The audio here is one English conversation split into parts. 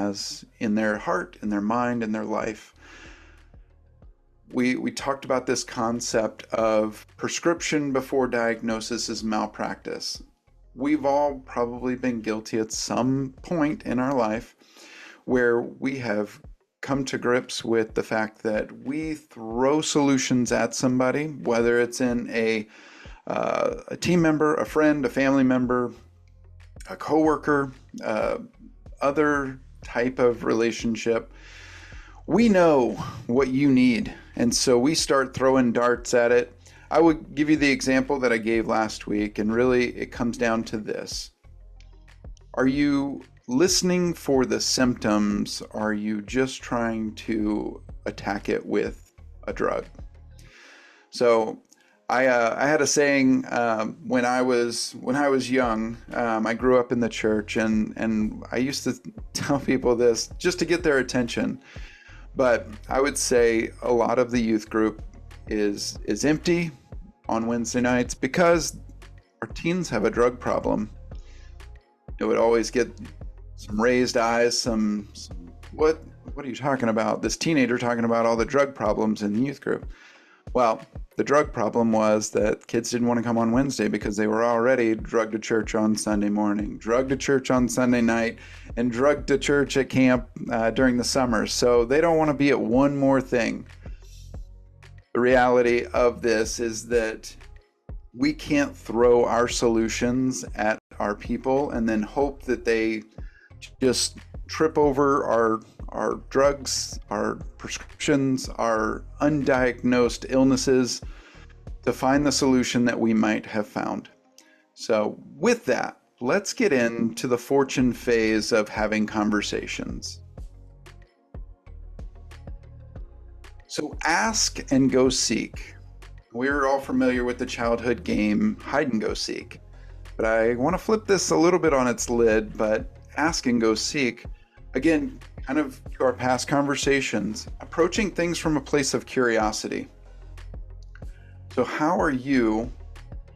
has in their heart, in their mind, in their life. We talked about this concept of prescription before diagnosis is malpractice. We've all probably been guilty at some point in our life where we have come to grips with the fact that we throw solutions at somebody, whether it's in a team member, a friend, a family member, a coworker, other type of relationship. We know what you need, and so we start throwing darts at it. I would give you the example that I gave last week, and really it comes down to this. Are you listening for the symptoms? Are you just trying to attack it with a drug? So I had a saying when I was young. I grew up in the church, and I used to tell people this just to get their attention. But I would say a lot of the youth group is empty on Wednesday nights because our teens have a drug problem. It would always get some raised eyes, some what are you talking about? This teenager talking about all the drug problems in the youth group. Well, the drug problem was that kids didn't want to come on Wednesday because they were already drugged to church on Sunday morning, drugged to church on Sunday night, and drugged to church at camp during the summer. So they don't want to be at one more thing. The reality of this is that we can't throw our solutions at our people and then hope that they just trip over our drugs, our prescriptions, our undiagnosed illnesses to find the solution that we might have found. So with that, let's get into the fortune phase of having conversations. So ask and go seek. We're all familiar with the childhood game hide and go seek, but I want to flip this a little bit on its lid. But ask and go seek, again, kind of to our past conversations, approaching things from a place of curiosity. So how are you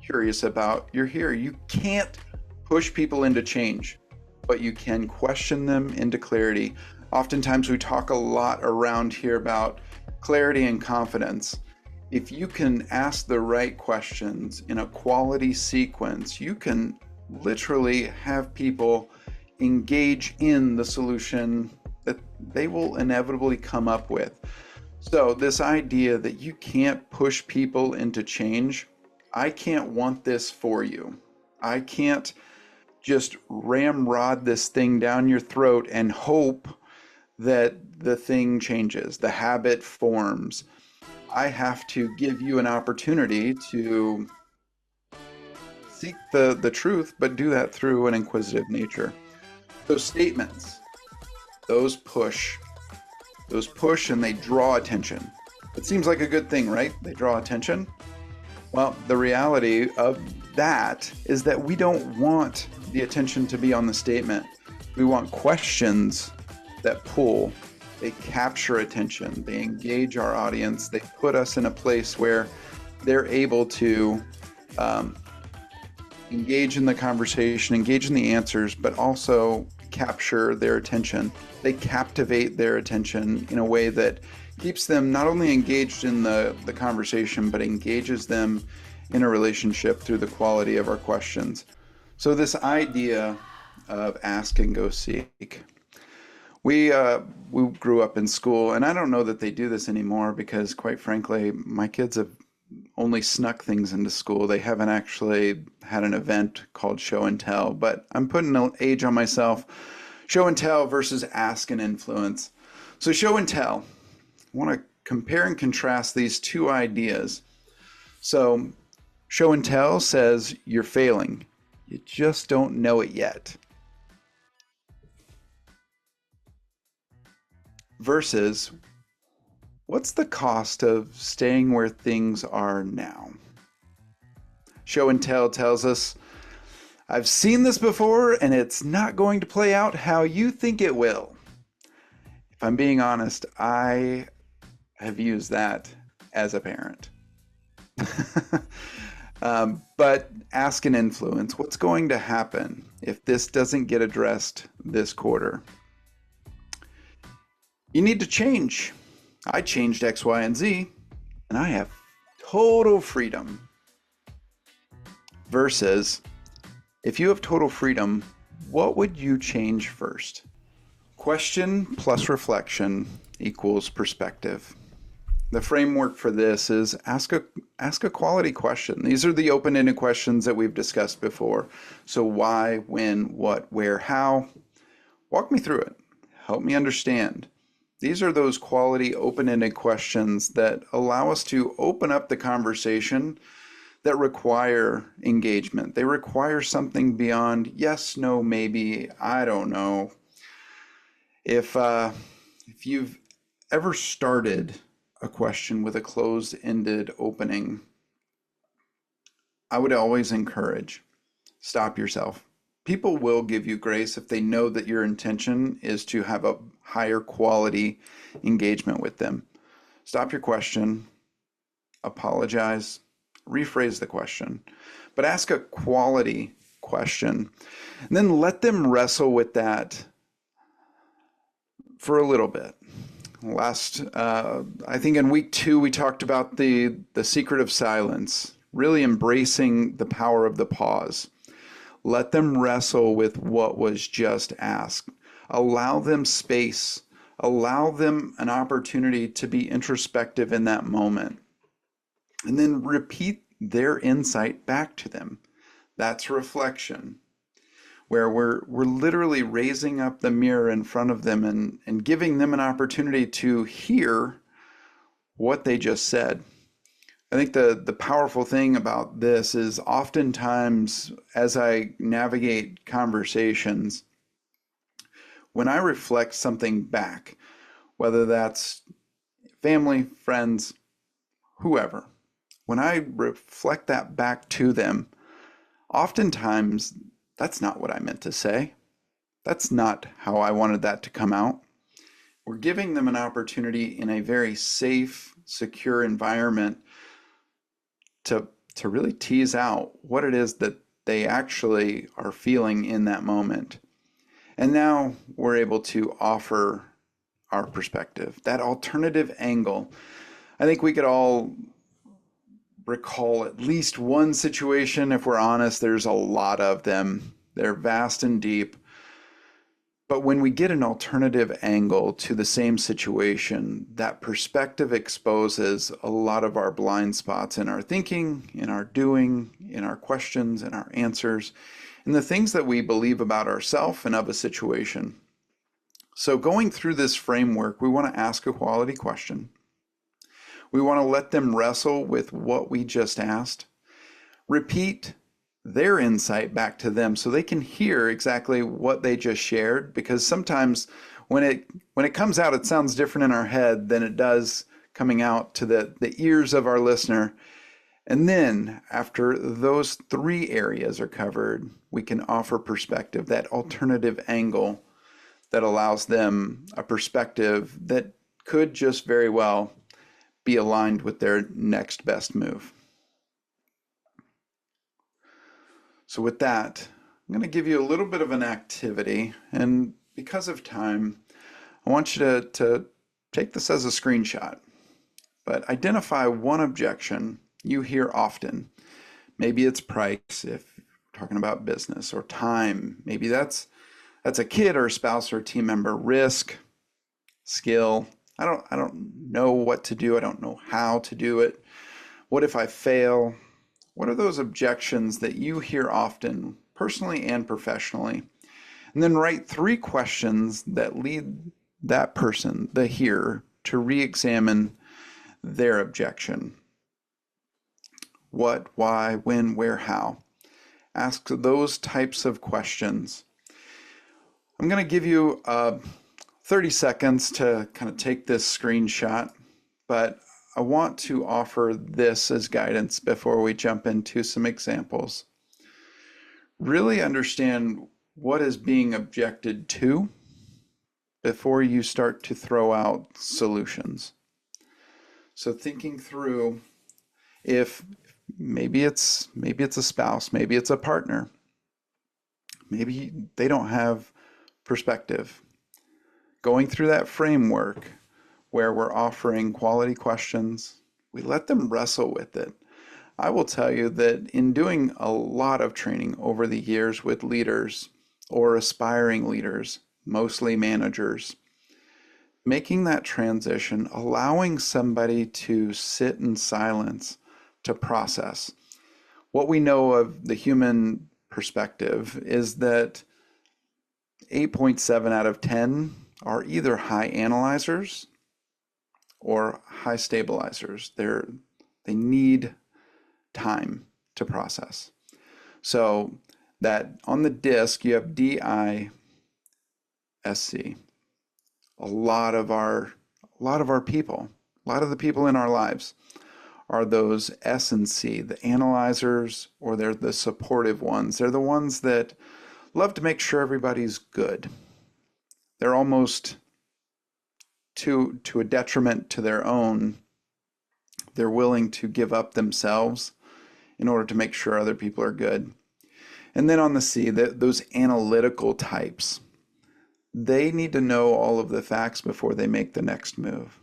curious about you're here? You can't push people into change, but you can question them into clarity. Oftentimes we talk a lot around here about clarity and confidence. If you can ask the right questions in a quality sequence, you can literally have people engage in the solution that they will inevitably come up with. So this idea that you can't push people into change, I can't want this for you. I can't just ramrod this thing down your throat and hope that the thing changes, the habit forms. I have to give you an opportunity to seek the truth, but do that through an inquisitive nature. Those statements, those push and they draw attention. It seems like a good thing, right? They draw attention. Well, the reality of that is that we don't want the attention to be on the statement. We want questions that pull. They capture attention. They engage our audience. They put us in a place where they're able to engage in the conversation, engage in the answers, but also capture their attention. They captivate their attention in a way that keeps them not only engaged in the conversation, but engages them in a relationship through the quality of our questions. So this idea of ask and go seek. We grew up in school, and I don't know that they do this anymore because, quite frankly, my kids have only snuck things into school. They haven't actually had an event called show and tell, but I'm putting an age on myself. Show and tell versus ask and influence. So show and tell. I want to compare and contrast these two ideas. So show and tell says you're failing. You just don't know it yet. Versus, what's the cost of staying where things are now? Show and tell tells us, I've seen this before and it's not going to play out how you think it will. If I'm being honest, I have used that as a parent. But ask and influence, what's going to happen if this doesn't get addressed this quarter? You need to change. I changed X, Y, and Z, and I have total freedom. Versus, if you have total freedom, what would you change first? Question plus reflection equals perspective. The framework for this is ask a quality question. These are the open-ended questions that we've discussed before. So why, when, what, where, how? Walk me through it. Help me understand. These are those quality open-ended questions that allow us to open up the conversation that require engagement. They require something beyond yes, no, maybe, I don't know. If you've ever started a question with a closed-ended opening, I would always encourage, stop yourself. People will give you grace if they know that your intention is to have a higher quality engagement with them. Stop your question, apologize, rephrase the question, but ask a quality question, and then let them wrestle with that for a little bit. I think in week 2, we talked about the secret of silence, really embracing the power of the pause. Let them wrestle with what was just asked. Allow them space. Allow them an opportunity to be introspective in that moment. And then repeat their insight back to them. That's reflection, where we're literally raising up the mirror in front of them and giving them an opportunity to hear what they just said. I think the powerful thing about this is oftentimes as I navigate conversations, when I reflect something back, whether that's family, friends, whoever, when I reflect that back to them, oftentimes that's not what I meant to say. That's not how I wanted that to come out. We're giving them an opportunity in a very safe, secure environment to really tease out what it is that they actually are feeling in that moment. And now we're able to offer our perspective, that alternative angle. I think we could all recall at least one situation. If we're honest, there's a lot of them. They're vast and deep. But when we get an alternative angle to the same situation, that perspective exposes a lot of our blind spots in our thinking, in our doing, in our questions, in our answers, and the things that we believe about ourselves and of a situation. So going through this framework, we want to ask a quality question. We want to let them wrestle with what we just asked. Repeat their insight back to them so they can hear exactly what they just shared, because sometimes when it comes out, it sounds different in our head than it does coming out to the ears of our listener. And then after those 3 areas are covered, we can offer perspective, that alternative angle that allows them a perspective that could just very well be aligned with their next best move. So with that, I'm going to give you a little bit of an activity, and because of time, I want you to take this as a screenshot, but identify one objection you hear often. Maybe it's price if you're talking about business, or time. Maybe that's a kid or a spouse or a team member. Risk, skill. I don't know what to do. I don't know how to do it. What if I fail? What are those objections that you hear often, personally and professionally? And then write 3 questions that lead that person, the hearer, to re-examine their objection. What, why, when, where, how? Ask those types of questions. I'm going to give you 30 seconds to kind of take this screenshot, but I want to offer this as guidance before we jump into some examples. Really understand what is being objected to before you start to throw out solutions. So thinking through, if maybe it's a spouse, maybe it's a partner, maybe they don't have perspective. Going through that framework where we're offering quality questions, we let them wrestle with it. I will tell you that in doing a lot of training over the years with leaders or aspiring leaders, mostly managers, making that transition, allowing somebody to sit in silence to process. What we know of the human perspective is that 8.7 out of 10 are either high analyzers or high stabilizers. They need time to process. So that on the disc you have DISC. A lot of our people, a lot of the people in our lives are those S and C, the analyzers, or they're the supportive ones. They're the ones that love to make sure everybody's good. They're almost to a detriment to their own. They're willing to give up themselves in order to make sure other people are good. And then on the C, those analytical types, they need to know all of the facts before they make the next move.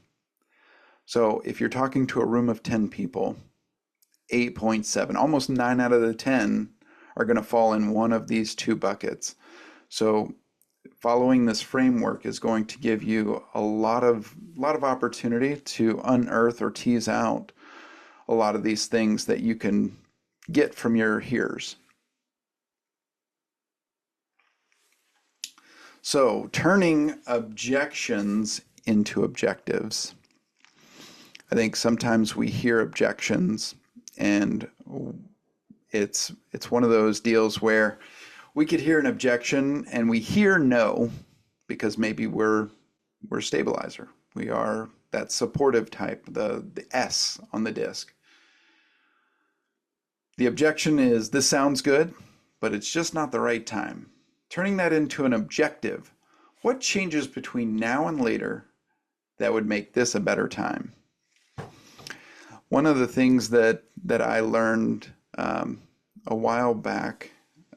So if you're talking to a room of 10 people, 8.7, almost 9 out of the 10 are going to fall in one of these two buckets. So following this framework is going to give you a lot of opportunity to unearth or tease out a lot of these things that you can get from your hearers. So turning objections into objectives. I think sometimes we hear objections and it's one of those deals where we could hear an objection and we hear no because maybe we're a stabilizer. We are that supportive type, the S on the disc. The objection is, this sounds good, but it's just not the right time. Turning that into an objective, what changes between now and later that would make this a better time? One of the things that I learned a while back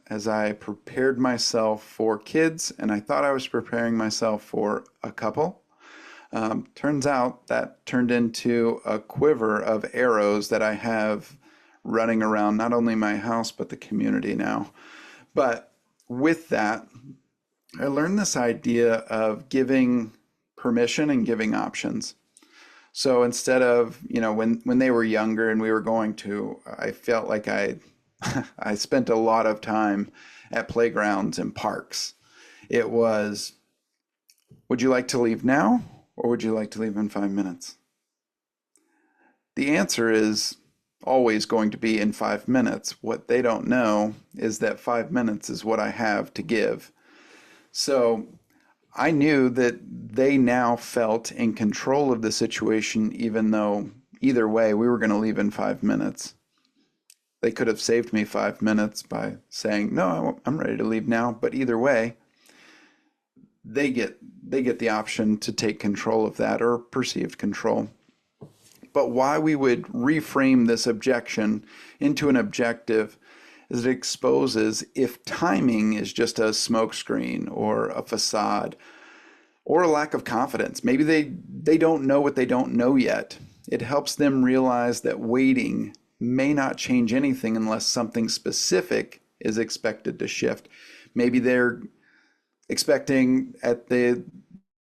as I prepared myself for kids, and I thought I was preparing myself for a couple, turns out that turned into a quiver of arrows that I have running around not only my house but the community now. But with that, I learned this idea of giving permission and giving options. So instead of, when they were younger and we were going to, I felt like I spent a lot of time at playgrounds and parks. It was, would you like to leave now or would you like to leave in 5 minutes? The answer is always going to be in 5 minutes. What they don't know is that 5 minutes is what I have to give. So I knew that they now felt in control of the situation, even though either way we were going to leave in 5 minutes. They could have saved me 5 minutes by saying, no, I'm ready to leave now. But either way, they get the option to take control of that or perceived control. But why we would reframe this objection into an objective is it exposes if timing is just a smokescreen or a facade or a lack of confidence. Maybe they don't know what they don't know yet. It helps them realize that waiting may not change anything unless something specific is expected to shift. Maybe they're expecting at the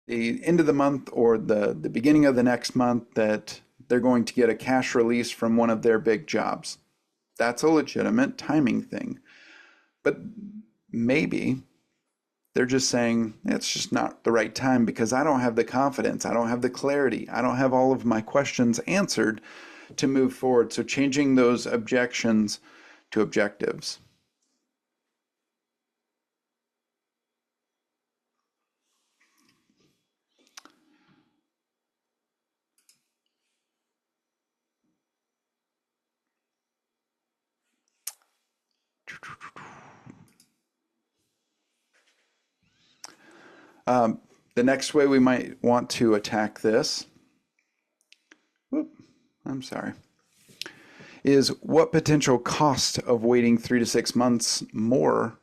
end of the month or the beginning of the next month that they're going to get a cash release from one of their big jobs. That's a legitimate timing thing. But maybe they're just saying, it's just not the right time because I don't have the confidence, I don't have the clarity, I don't have all of my questions answered to move forward. So changing those objections to objectives. The next way we might want to attack this, is what potential cost of waiting 3 to 6 months more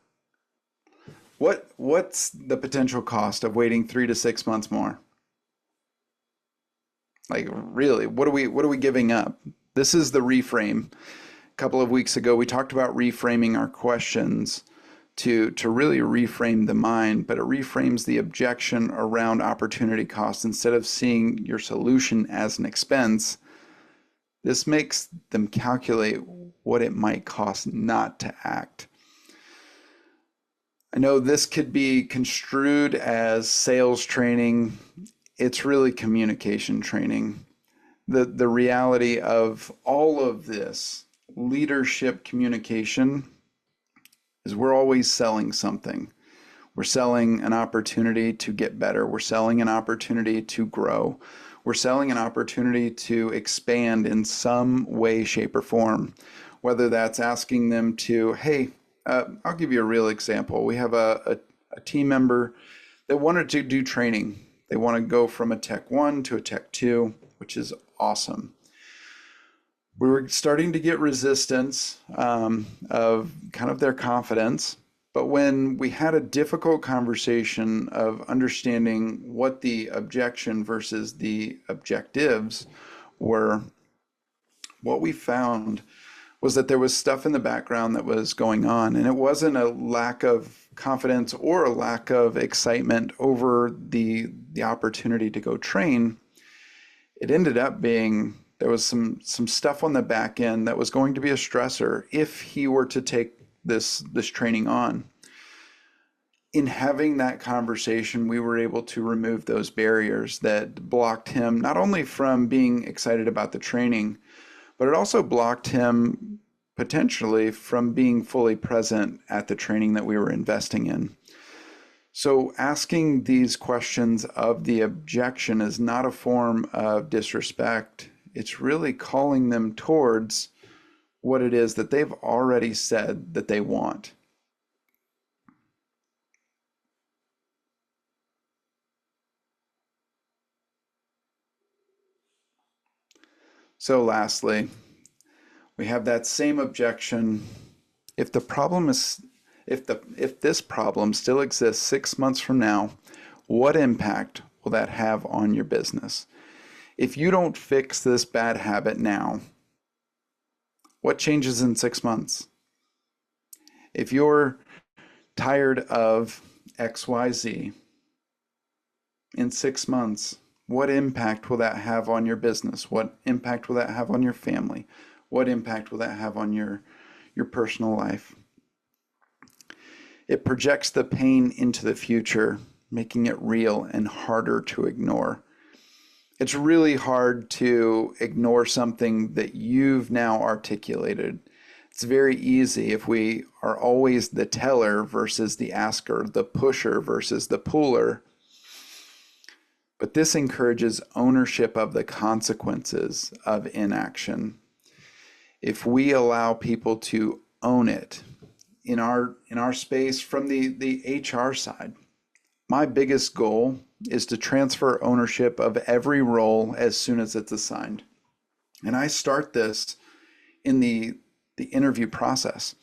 What's the potential cost of waiting 3 to 6 months more? Like really, what are we giving up? This is the reframe. A couple of weeks ago, we talked about reframing our questions to really reframe the mind, but it reframes the objection around opportunity cost. Instead of seeing your solution as an expense, this makes them calculate what it might cost not to act. I know this could be construed as sales training. It's really communication training. The reality of all of this leadership communication is we're always selling something. We're selling an opportunity to get better. We're selling an opportunity to grow. We're selling an opportunity to expand in some way, shape, or form. Whether that's asking them to, hey, I'll give you a real example. We have a team member that wanted to do training. They want to go from a Tech 1 to a Tech 2, which is awesome. We were starting to get resistance of kind of their confidence. But when we had a difficult conversation of understanding what the objection versus the objectives were, what we found was that there was stuff in the background that was going on. And it wasn't a lack of confidence or a lack of excitement over the opportunity to go train. It ended up being there was some stuff on the back end that was going to be a stressor if he were to take this training on. In having that conversation, we were able to remove those barriers that blocked him not only from being excited about the training, but it also blocked him potentially from being fully present at the training that we were investing in. So asking these questions of the objection is not a form of disrespect. It's really calling them towards what it is that they've already said that they want. So lastly, we have that same objection. If the problem is if this problem still exists 6 months from now, what impact will that have on your business? If you don't fix this bad habit now, what changes in 6 months? If you're tired of XYZ in 6 months, what impact will that have on your business? What impact will that have on your family? What impact will that have on your personal life? It projects the pain into the future, making it real and harder to ignore. It's really hard to ignore something that you've now articulated. It's very easy if we are always the teller versus the asker, the pusher versus the puller. But this encourages ownership of the consequences of inaction. If we allow people to own it in our space from the HR side, my biggest goal is to transfer ownership of every role as soon as it's assigned. And I start this in the interview process.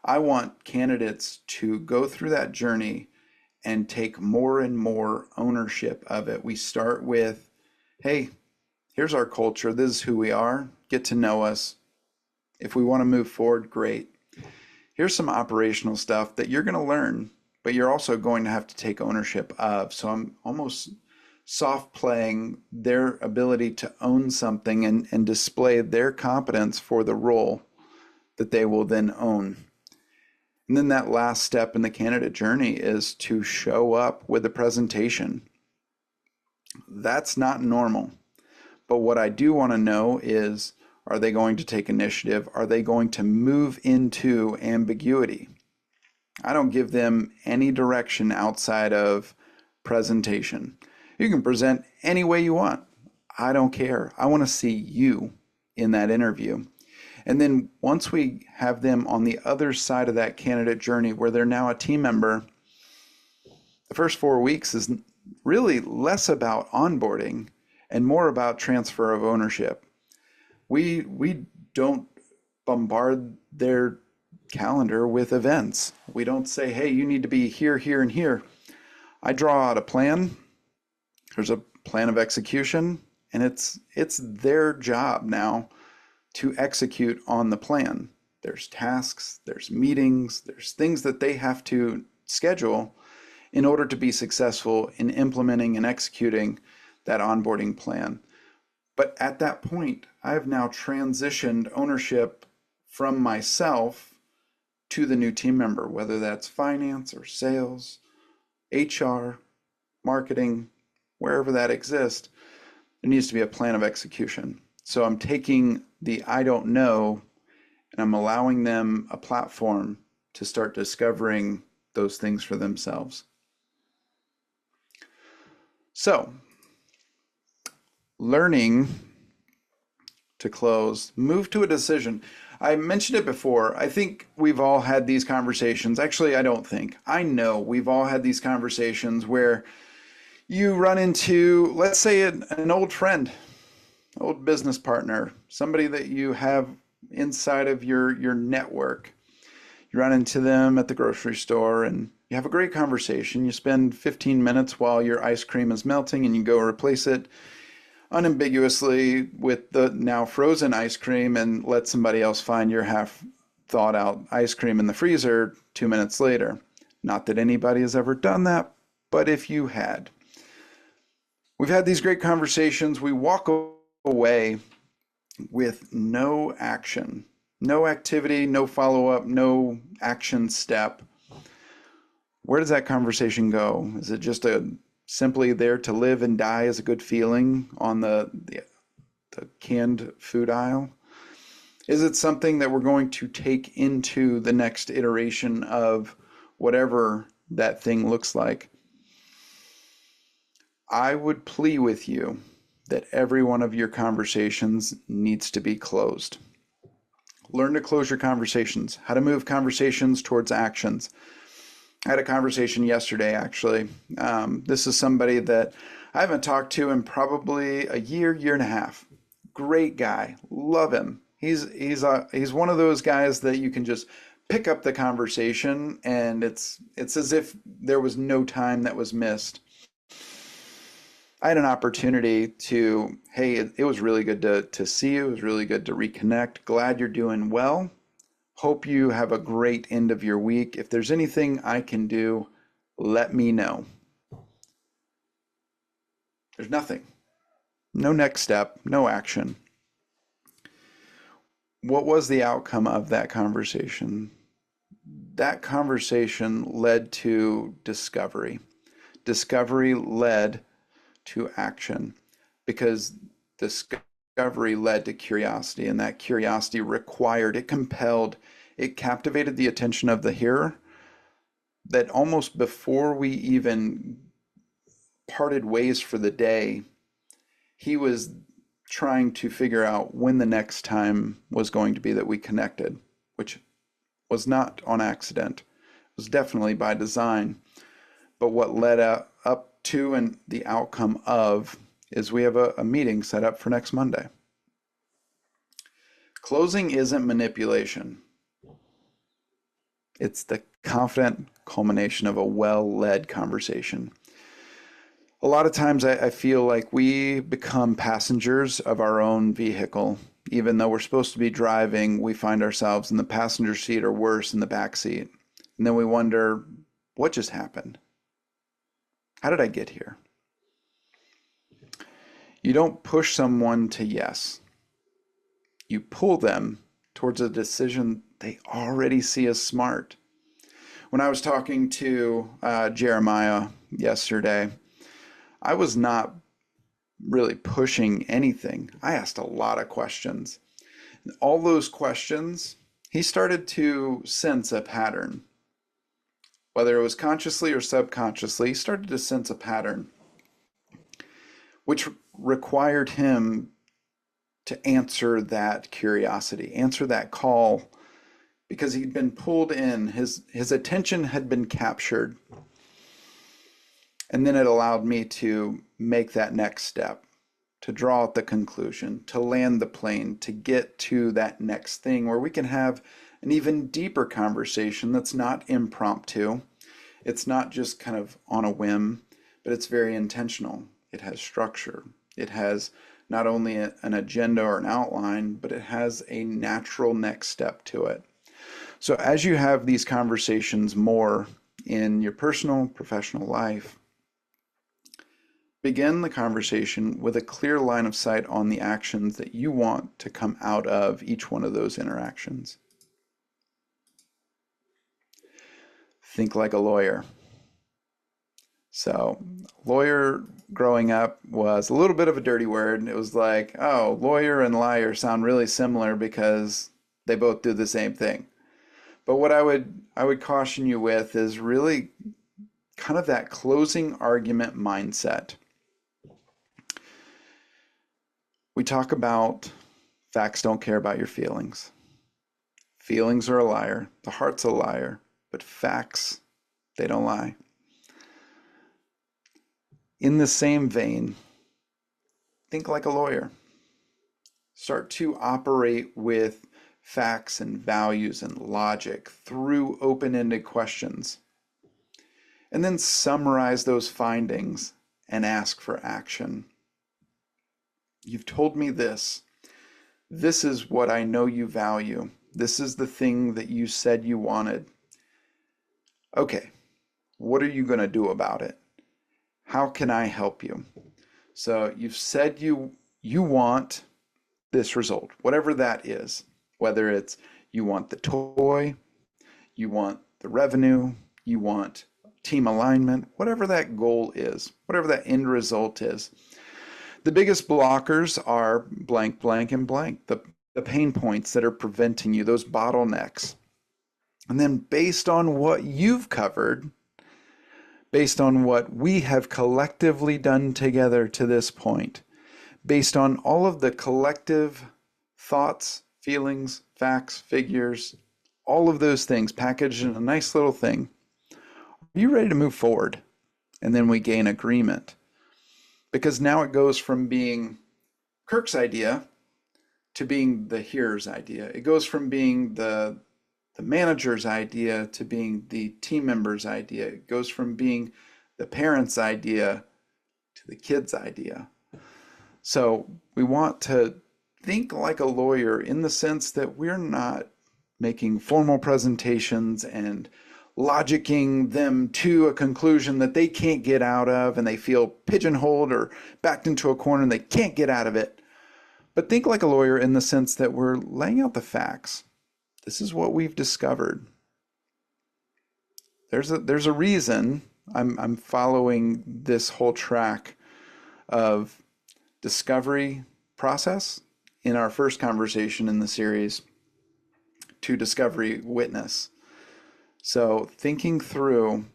I want candidates to go through that journey and take more and more ownership of it. We start with, hey, here's our culture. This is who we are. Get to know us. If we want to move forward, great. Here's some operational stuff that you're going to learn, but you're also going to have to take ownership of. So I'm almost soft playing their ability to own something and display their competence for the role that they will then own. And then that last step in the candidate journey is to show up with a presentation. That's not normal. But what I do want to know is, are they going to take initiative? Are they going to move into ambiguity? I don't give them any direction outside of presentation. You can present any way you want. I don't care. I want to see you in that interview. And then once we have them on the other side of that candidate journey where they're now a team member, the first 4 weeks is really less about onboarding and more about transfer of ownership. We don't bombard their calendar with events. We don't say, hey, you need to be here, here, and here. I draw out a plan. There's a plan of execution, and it's their job now to execute on the plan. There's tasks, there's meetings, there's things that they have to schedule in order to be successful in implementing and executing that onboarding plan. But at that point, I've now transitioned ownership from myself to the new team member, whether that's finance or sales, HR, marketing, wherever that exists. There needs to be a plan of execution. So I'm taking the I don't know and I'm allowing them a platform to start discovering those things for themselves. So, learning to close, move to a decision. I mentioned it before. I think we've all had these conversations. Actually, I don't think. I know we've all had these conversations where you run into, let's say, an old friend, old business partner, somebody that you have inside of your network. You run into them at the grocery store and you have a great conversation. You spend 15 minutes while your ice cream is melting and you go replace it unambiguously with the now frozen ice cream and let somebody else find your half thawed out ice cream in the freezer 2 minutes later. Not that anybody has ever done that, but if you had. We've had these great conversations. We walk away with no action, no activity, no follow-up, no action step. Where does that conversation go? Is it just simply there to live and die as a good feeling on the canned food aisle? Is it something that we're going to take into the next iteration of whatever that thing looks like? I would plea with you that every one of your conversations needs to be closed. Learn to close your conversations, how to move conversations towards actions. I had a conversation yesterday, actually. This is somebody that I haven't talked to in probably a year and a half. Great guy, love him. He's one of those guys that you can just pick up the conversation, and it's as if there was no time that was missed. I had an opportunity to, hey, it was really good to see you. It was really good to reconnect. Glad you're doing well. Hope you have a great end of your week. If there's anything I can do, let me know. There's nothing. No next step, no action. What was the outcome of that conversation? That conversation led to discovery. Discovery led to action because discovery led to curiosity, and that curiosity required, it compelled, it captivated the attention of the hearer, that almost before we even parted ways for the day, he was trying to figure out when the next time was going to be that we connected, which was not on accident. It was definitely by design. But what led up to and the outcome of is we have a meeting set up for next Monday. Closing isn't manipulation. It's the confident culmination of a well-led conversation. A lot of times I feel like we become passengers of our own vehicle. Even though we're supposed to be driving, we find ourselves in the passenger seat or worse, in the back seat. And then we wonder, what just happened? How did I get here? You don't push someone to yes. You pull them towards a decision they already see as smart. When I was talking to Jeremiah yesterday, I was not really pushing anything. I asked a lot of questions. And all those questions, he started to sense a pattern. Whether it was consciously or subconsciously, he started to sense a pattern, which required him to answer that curiosity, answer that call, because he'd been pulled in. His attention had been captured. And then it allowed me to make that next step, to draw out the conclusion, to land the plane, to get to that next thing where we can have an even deeper conversation that's not impromptu. It's not just kind of on a whim, but it's very intentional. It has structure. It has not only an agenda or an outline, but it has a natural next step to it. So as you have these conversations more in your personal, professional life, begin the conversation with a clear line of sight on the actions that you want to come out of each one of those interactions. Think like a lawyer. So, lawyer growing up was a little bit of a dirty word. It was like, oh, lawyer and liar sound really similar because they both do the same thing. But what I would caution you with is really kind of that closing argument mindset. We talk about facts don't care about your feelings. Feelings are a liar. The heart's a liar. But facts, they don't lie. In the same vein, think like a lawyer. Start to operate with facts and values and logic through open-ended questions. And then summarize those findings and ask for action. You've told me this. This is what I know you value. This is the thing that you said you wanted. Okay, what are you going to do about it? How can I help you? So you've said you want this result, whatever that is, whether it's you want the toy, you want the revenue, you want team alignment, whatever that goal is, whatever that end result is. The biggest blockers are blank, blank, and blank, the pain points that are preventing you, those bottlenecks. And then based on what you've covered, based on what we have collectively done together to this point, based on all of the collective thoughts, feelings, facts, figures, all of those things packaged in a nice little thing, are you ready to move forward? And then we gain agreement. Because now it goes from being Kirk's idea to being the hearer's idea. It goes from being the manager's idea to being the team member's idea. It goes from being the parent's idea to the kid's idea. So we want to think like a lawyer in the sense that we're not making formal presentations and logicking them to a conclusion that they can't get out of and they feel pigeonholed or backed into a corner and they can't get out of it. But think like a lawyer in the sense that we're laying out the facts. This is what we've discovered. There's a reason I'm following this whole track of discovery process in our first conversation in the series to discovery witness. So thinking through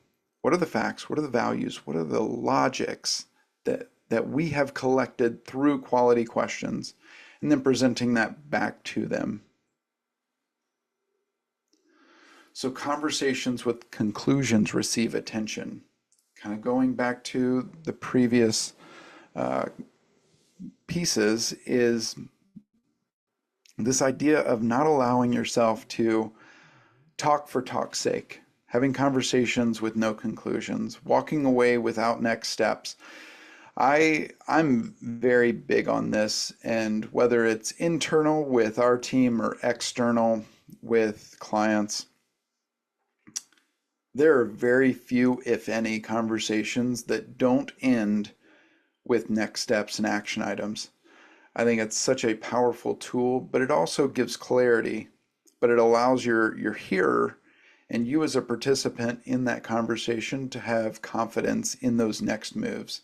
what are the facts, what are the values, what are the logics that we have collected through quality questions, and then presenting that back to them. So conversations with conclusions receive attention. Kind of going back to the previous pieces is this idea of not allowing yourself to talk for talk's sake, having conversations with no conclusions, walking away without next steps. I'm very big on this, and whether it's internal with our team or external with clients, there are very few, if any, conversations that don't end with next steps and action items. I think it's such a powerful tool, but it also gives clarity, but it allows your hearer and you as a participant in that conversation to have confidence in those next moves.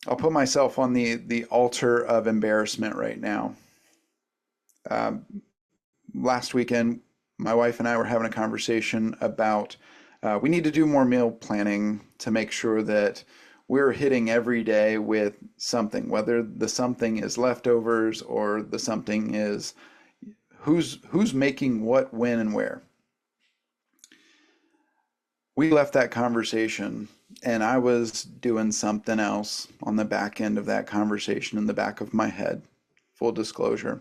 I'll put myself on the altar of embarrassment right now. Last weekend, my wife and I were having a conversation about we need to do more meal planning to make sure that we're hitting every day with something, whether the something is leftovers or the something is who's making what, when, and where. We left that conversation and I was doing something else on the back end of that conversation in the back of my head, full disclosure.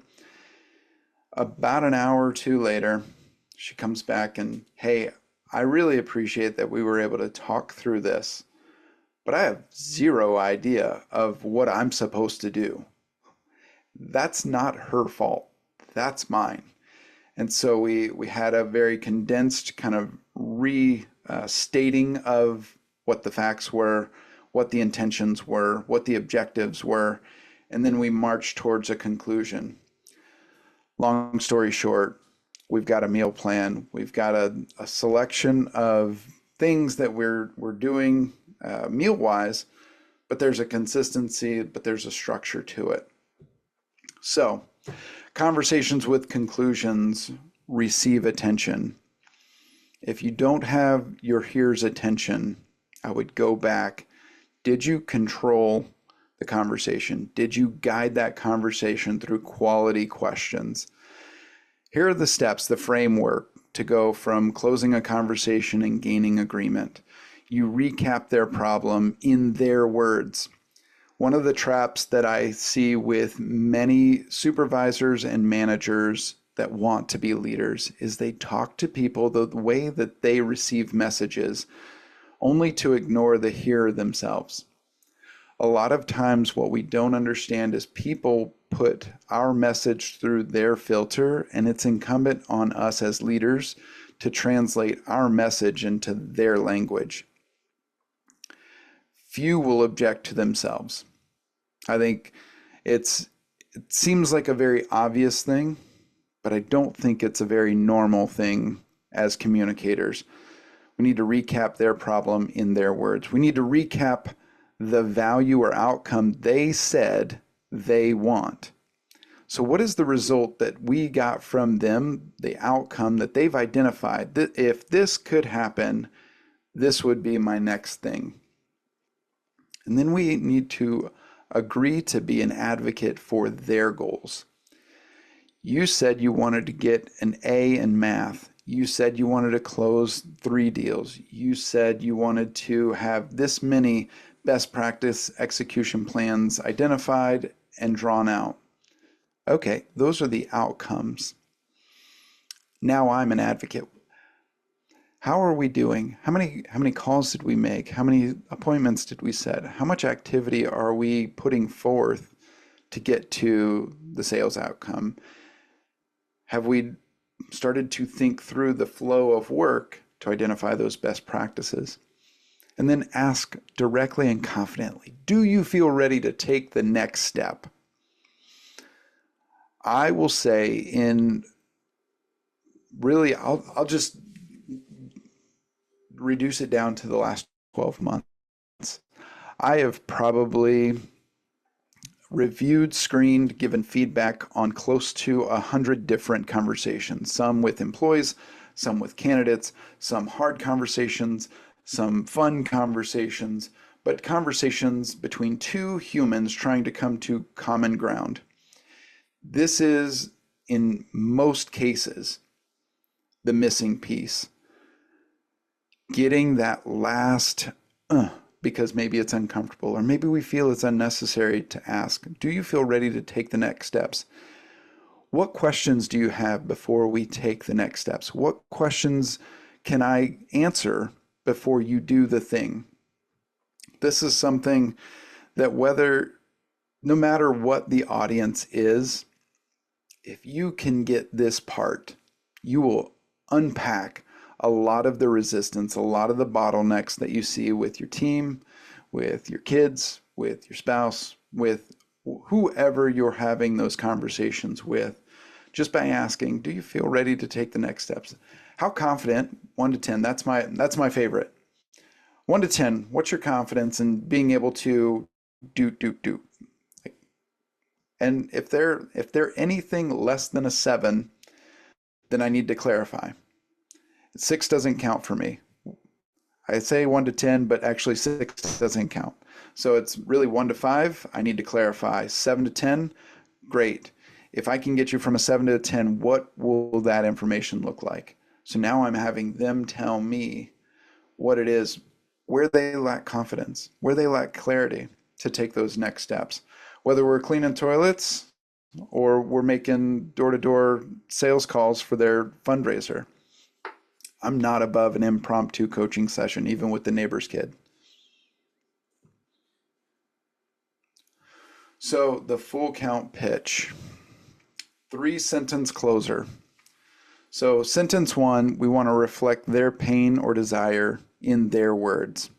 About an hour or two later, she comes back and, hey, I really appreciate that we were able to talk through this, but I have zero idea of what I'm supposed to do. That's not her fault. That's mine. And so we had a very condensed kind of restating of what the facts were, what the intentions were, what the objectives were, and then we marched towards a conclusion. Long story short, we've got a meal plan. We've got a selection of things that we're doing meal wise, but there's a consistency, but there's a structure to it. So, conversations with conclusions receive attention. If you don't have your hearer's attention, I would go back. Did you control the conversation? Did you guide that conversation through quality questions? Here are the steps, the framework to go from closing a conversation and gaining agreement. You recap their problem in their words. One of the traps that I see with many supervisors and managers that want to be leaders is they talk to people the way that they receive messages, only to ignore the hearer themselves. A lot of times what we don't understand is people put our message through their filter, and it's incumbent on us as leaders to translate our message into their language. Few will object to themselves. I think it seems like a very obvious thing, but I don't think it's a very normal thing as communicators. We need to recap their problem in their words. We need to recap the value or outcome they said they want. So what is the result that we got from them, the outcome that they've identified? That if this could happen, this would be my next thing. And then we need to agree to be an advocate for their goals. You said you wanted to get an A in math. You said you wanted to close 3 deals. You said you wanted to have this many best practice execution plans identified and drawn out. Okay, those are the outcomes. Now I'm an advocate. How are we doing? How many calls did we make? How many appointments did we set? How much activity are we putting forth to get to the sales outcome? Have we started to think through the flow of work to identify those best practices? And then ask directly and confidently, do you feel ready to take the next step? I will say I'll just reduce it down to the last 12 months. I have probably reviewed, screened, given feedback on close to 100 different conversations, some with employees, some with candidates, some hard conversations, some fun conversations, but conversations between two humans trying to come to common ground. This is, in most cases, the missing piece. Getting that last because maybe it's uncomfortable, or maybe we feel it's unnecessary to ask, do you feel ready to take the next steps? What questions do you have before we take the next steps? What questions can I answer before you do the thing? This is something that no matter what the audience is, if you can get this part, you will unpack a lot of the resistance, a lot of the bottlenecks that you see with your team, with your kids, with your spouse, with whoever you're having those conversations with, just by asking, do you feel ready to take the next steps? How confident? 1 to 10. That's my favorite. 1 to 10. What's your confidence in being able to do? And if they're anything less than a 7, then I need to clarify. 6 doesn't count for me. I say 1 to 10, but actually 6 doesn't count. So it's really 1 to 5. I need to clarify. 7 to 10, great. If I can get you from a 7 to a 10, what will that information look like? So now I'm having them tell me what it is, where they lack confidence, where they lack clarity to take those next steps. Whether we're cleaning toilets, or we're making door-to-door sales calls for their fundraiser. I'm not above an impromptu coaching session, even with the neighbor's kid. So the full count pitch, 3 sentence closer. So sentence one, we want to reflect their pain or desire in their words.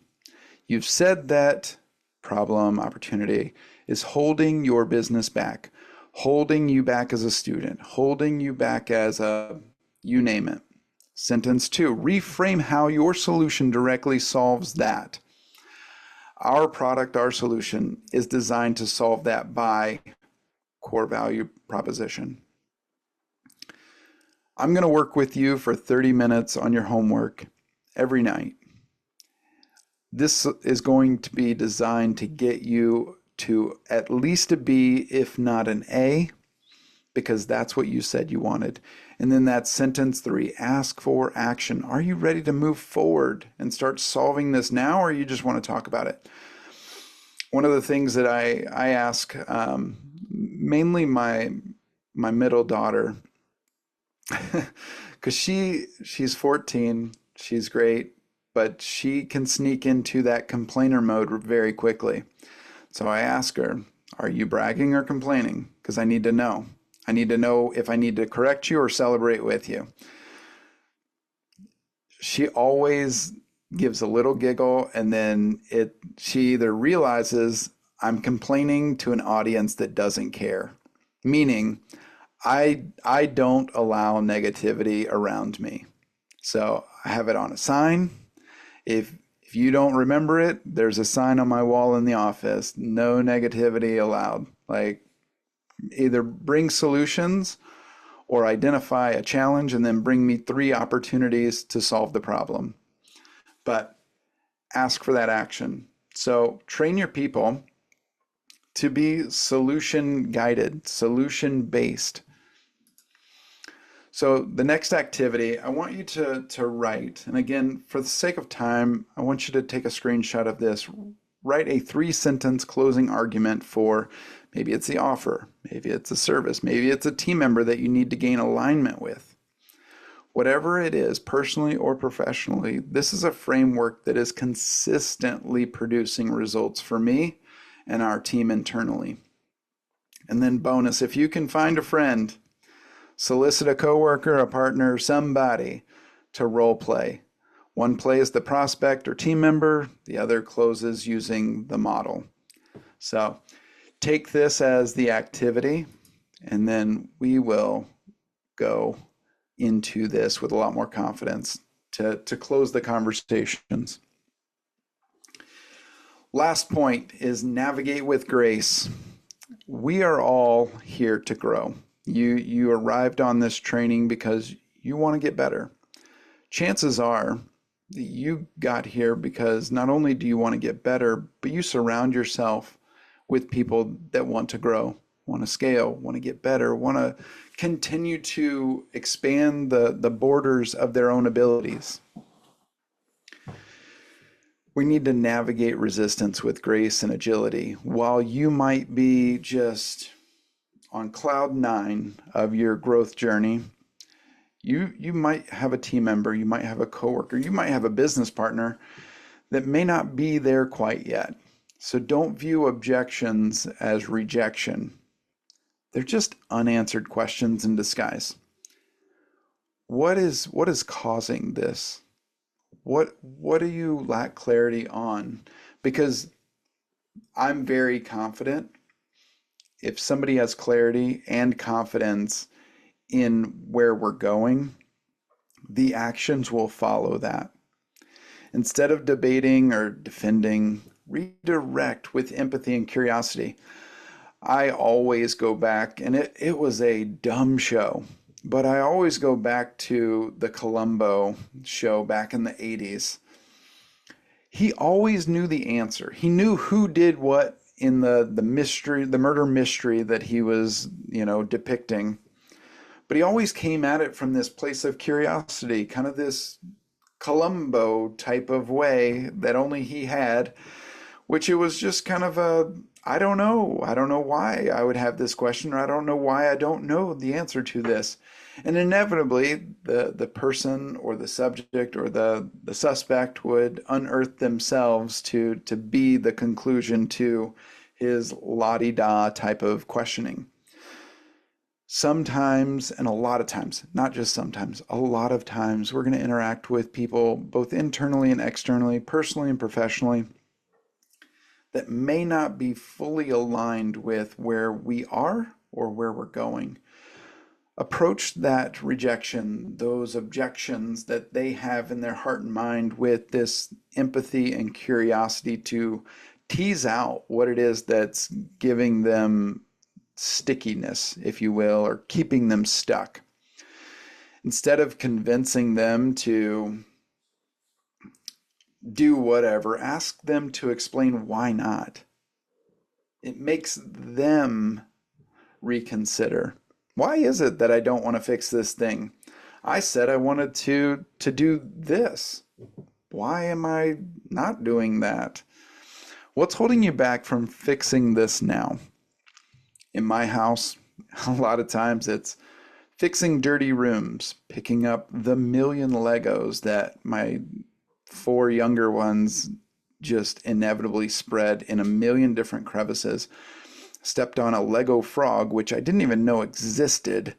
You've said that problem, opportunity is holding your business back, holding you back as a student, holding you back as a, you name it. Sentence two, reframe how your solution directly solves that. Our product, our solution is designed to solve that by core value proposition. I'm going to work with you for 30 minutes on your homework every night. This is going to be designed to get you to at least a B, if not an A, because that's what you said you wanted. And then that sentence three, ask for action. Are you ready to move forward and start solving this now, or you just want to talk about it? One of the things that I ask, mainly my middle daughter, because she's 14, she's great, but she can sneak into that complainer mode very quickly. So I ask her, are you bragging or complaining? Because I need to know. I need to know if I need to correct you or celebrate with you. She always gives a little giggle, and then she either realizes I'm complaining to an audience that doesn't care. Meaning, I don't allow negativity around me. So I have it on a sign. If you don't remember it, there's a sign on my wall in the office. No negativity allowed. Like, either bring solutions or identify a challenge and then bring me 3 opportunities to solve the problem. But ask for that action. So train your people to be solution guided, solution based. So the next activity, I want you to write, and again, for the sake of time, I want you to take a screenshot of this. Write a 3-sentence closing argument for, maybe it's the offer, maybe it's a service, maybe it's a team member that you need to gain alignment with. Whatever it is, personally or professionally, this is a framework that is consistently producing results for me and our team internally. And then bonus, if you can find a friend, solicit a coworker, a partner, somebody to role play. One plays the prospect or team member, the other closes using the model. So take this as the activity, and then we will go into this with a lot more confidence to close the conversations. Last point is navigate with grace. We are all here to grow. You arrived on this training because you want to get better. Chances are that you got here because not only do you want to get better, but you surround yourself with people that want to grow, want to scale, want to get better, want to continue to expand the borders of their own abilities. We need to navigate resistance with grace and agility. While you might be just on cloud 9 of your growth journey, you might have a team member, you might have a coworker, you might have a business partner that may not be there quite yet. So don't view objections as rejection. They're just unanswered questions in disguise. What is causing this? What do you lack clarity on? Because I'm very confident if somebody has clarity and confidence in where we're going, the actions will follow that. Instead of debating or defending, redirect with empathy and curiosity. I always go back, and it was a dumb show, but I always go back to the Columbo show back in the 80s. He always knew the answer. He knew who did what in the mystery, the murder mystery that he was, depicting. But he always came at it from this place of curiosity, kind of this Columbo type of way that only he had, which it was just kind of I don't know. I don't know why I would have this question, or I don't know why I don't know the answer to this. And inevitably, the person or the subject or the suspect would unearth themselves to be the conclusion to his la-di-da type of questioning. Sometimes, and a lot of times, not just sometimes, a lot of times, we're going to interact with people both internally and externally, personally and professionally, that may not be fully aligned with where we are or where we're going. Approach that rejection, those objections that they have in their heart and mind with this empathy and curiosity to tease out what it is that's giving them stickiness, if you will, or keeping them stuck. Instead of convincing them to do whatever, ask them to explain why not. It makes them reconsider. Why is it that I don't want to fix this thing? I said I wanted to do this. Why am I not doing that? What's holding you back from fixing this now? In my house, a lot of times it's fixing dirty rooms, picking up the million Legos that my 4 younger ones just inevitably spread in a million different crevices. Stepped on a Lego frog, which I didn't even know existed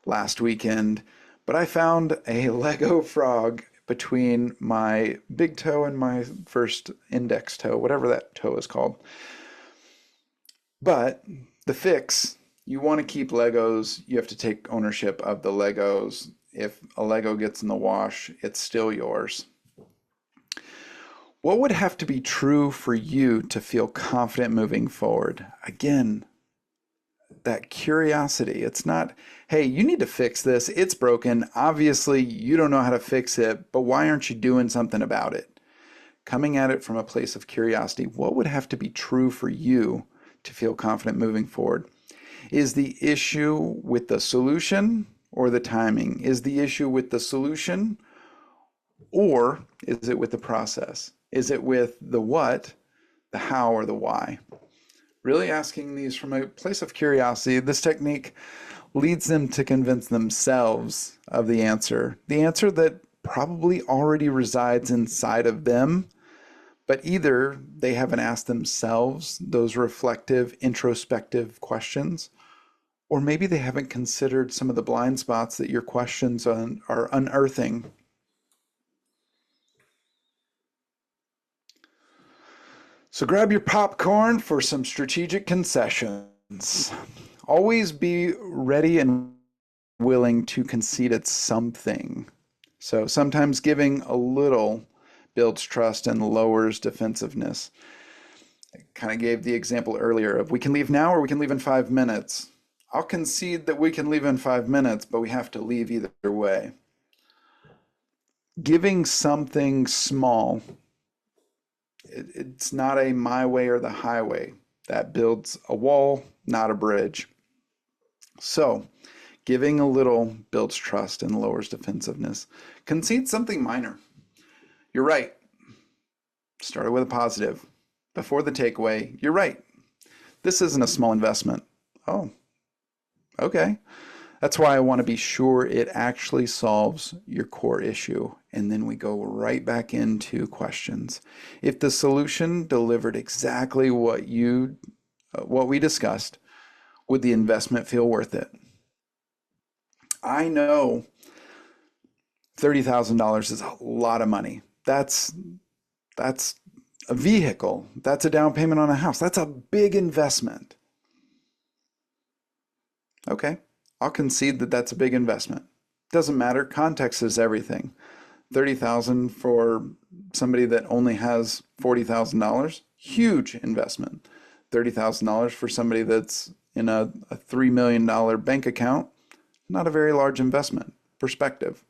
last weekend, but I found a Lego frog between my big toe and my first index toe, whatever that toe is called. But the fix, you want to keep Legos, you have to take ownership of the Legos. If a Lego gets in the wash, it's still yours. What would have to be true for you to feel confident moving forward? Again, that curiosity. It's not, hey, you need to fix this. It's broken. Obviously, you don't know how to fix it, but why aren't you doing something about it? Coming at it from a place of curiosity, what would have to be true for you to feel confident moving forward? Is the issue with the solution or the timing? Is the issue with the solution, or is it with the process? Is it with the what, the how, or the why? Really asking these from a place of curiosity. This technique leads them to convince themselves of the answer that probably already resides inside of them, but either they haven't asked themselves those reflective, introspective questions, or maybe they haven't considered some of the blind spots that your questions are unearthing. So grab your popcorn for some strategic concessions. Always be ready and willing to concede at something. So sometimes giving a little builds trust and lowers defensive-ness. I kind of gave the example earlier of we can leave now or we can leave in 5 minutes. I'll concede that we can leave in 5 minutes, but we have to leave either way. Giving something small, it's not a my way or the highway. That builds a wall, not a bridge. So, giving a little builds trust and lowers defensiveness. Concede something minor. You're right. Started with a positive. Before the takeaway, you're right. This isn't a small investment. Oh, okay. That's why I want to be sure it actually solves your core issue. And then we go right back into questions. If the solution delivered exactly what we discussed, would the investment feel worth it? I know $30,000 is a lot of money. That's a vehicle. That's a down payment on a house. That's a big investment. Okay, I'll concede that that's a big investment. Doesn't matter. Context is everything. $30,000 for somebody that only has $40,000, huge investment. $30,000 for somebody that's in a $3 million bank account, not a very large investment. Perspective.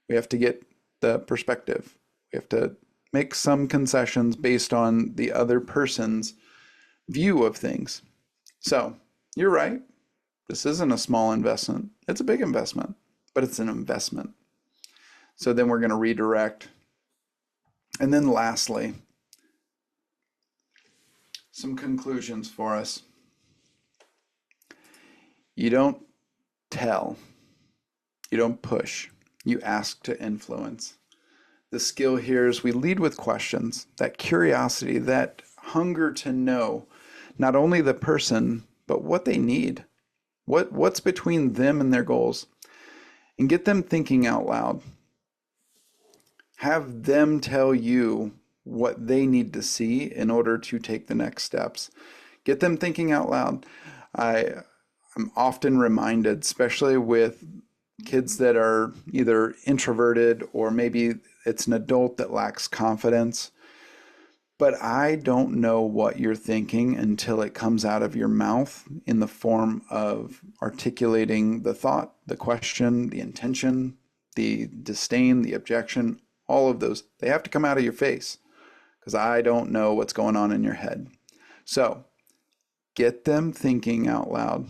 We have to get the perspective. We have to make some concessions based on the other person's view of things. So, you're right. This isn't a small investment. It's a big investment, but it's an investment. So then we're going to redirect. And then lastly, Some conclusions for us. You don't tell, you don't push, you ask to influence. The skill here is we lead with questions, that curiosity, that hunger to know not only the person, but what they need, what's between them and their goals, and get them thinking out loud. Have them tell you what they need to see in order to take the next steps. Get them thinking out loud. I'm often reminded, especially with kids that are either introverted or maybe it's an adult that lacks confidence. But I don't know what you're thinking until it comes out of your mouth in the form of articulating the thought, the question, the intention, the disdain, the objection, all of those. They have to come out of your face because I don't know what's going on in your head. So get them thinking out loud,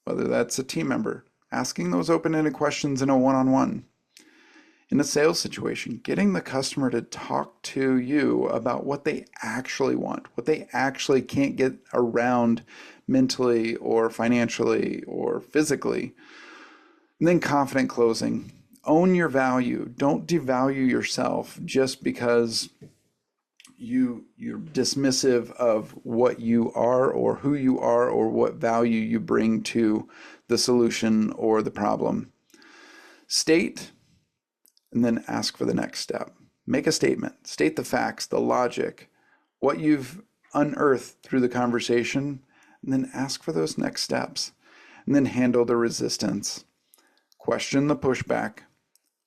whether that's a team member, asking those open-ended questions in a one-on-one. In a sales situation, getting the customer to talk to you about what they actually want, what they actually can't get around mentally or financially or physically. And then confident closing. Own your value. Don't devalue yourself just because you're dismissive of what you are or who you are or what value you bring to the solution or the problem. State and then ask for the next step. Make a statement. State the facts, the logic, what you've unearthed through the conversation, and then ask for those next steps. And then handle the resistance. Question the pushback.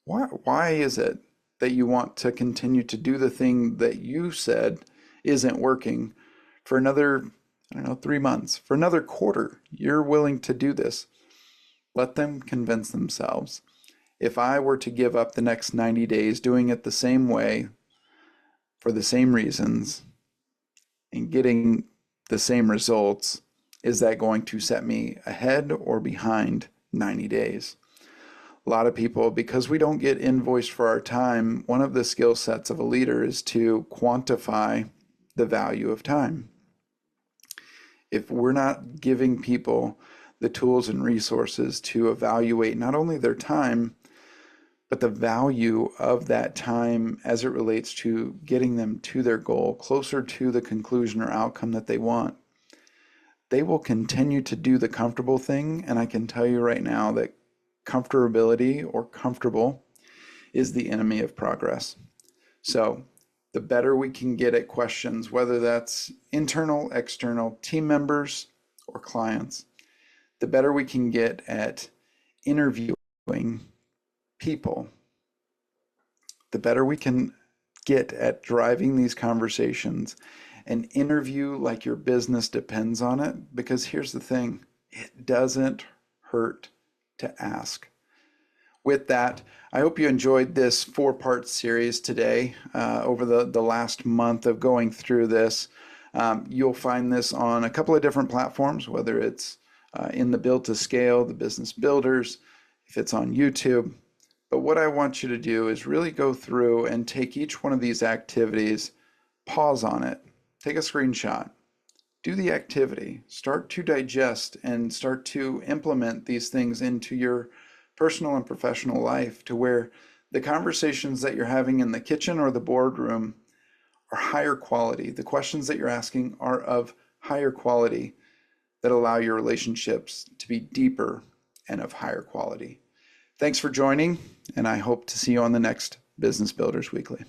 Why is it that you want to continue to do the thing that you said isn't working for another, 3 months, for another quarter? You're willing to do this. Let them convince themselves. If I were to give up the next 90 days doing it the same way for the same reasons and getting the same results, is that going to set me ahead or behind 90 days? A lot of people, because we don't get invoiced for our time, one of the skill sets of a leader is to quantify the value of time. If we're not giving people the tools and resources to evaluate not only their time, but the value of that time as it relates to getting them to their goal, closer to the conclusion or outcome that they want, they will continue to do the comfortable thing. And I can tell you right now that comfortability or comfortable is the enemy of progress. So the better we can get at questions, whether that's internal, external, team members, or clients, the better we can get at interviewing people, the better we can get at driving these conversations and interview like your business depends on it. Because here's the thing, it doesn't hurt to ask. With that, I hope you enjoyed this 4-part series today over the last month of going through this. You'll find this on a couple of different platforms, whether it's in the Build to Scale, the Business Builders, if it's on YouTube. But what I want you to do is really go through and take each one of these activities, pause on it, take a screenshot, do the activity, start to digest and start to implement these things into your personal and professional life to where the conversations that you're having in the kitchen or the boardroom are higher quality. The questions that you're asking are of higher quality that allow your relationships to be deeper and of higher quality. Thanks for joining, and I hope to see you on the next Business Builders Weekly.